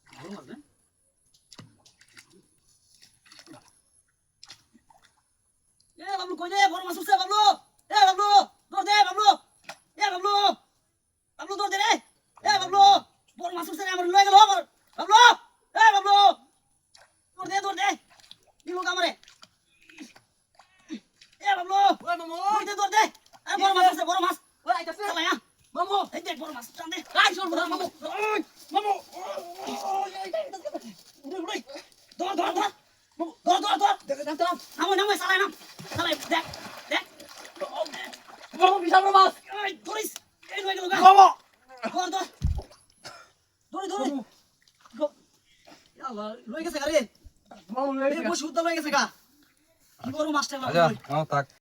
ভালো মাছ না এ বাবলু কই রে বড় মাছ উঠছে বাবলু এ বাবলু দৌড় দে বাবলু এ বাবলু বাবলু দৌড় দে রে এ বাবলু বড় মাছ উঠছে রে আমার লয়ে গেল আমার বাবলু এ বাবলু দৌড় দে দিলু আমারে এ বাবলু ওই মামু দৌড় দে আরে বড় মাছ উঠছে বড় মাছ ওই আইতাছে চালাই হ্যাঁ মামু এই দেখ বড় মাছ টান দে আই শোন মামু মামু দৌড় দৌড় দৌড় দৌড় দৌড় দৌড় দাঁড়াও নামো চালাই নাম চালাই দেখ দেখ মামু বিশাল বড় মাছ এই ধরিস এই লয়ে গেল গা মামু দৌড় দৌড় দৌড়ি দৌড়ি আল্লাহ লয়ে গেছে গা রে মামু এই বসে উদ্দা লয়ে গেছে গা কি বড় মাছটা আচ্ছা থাক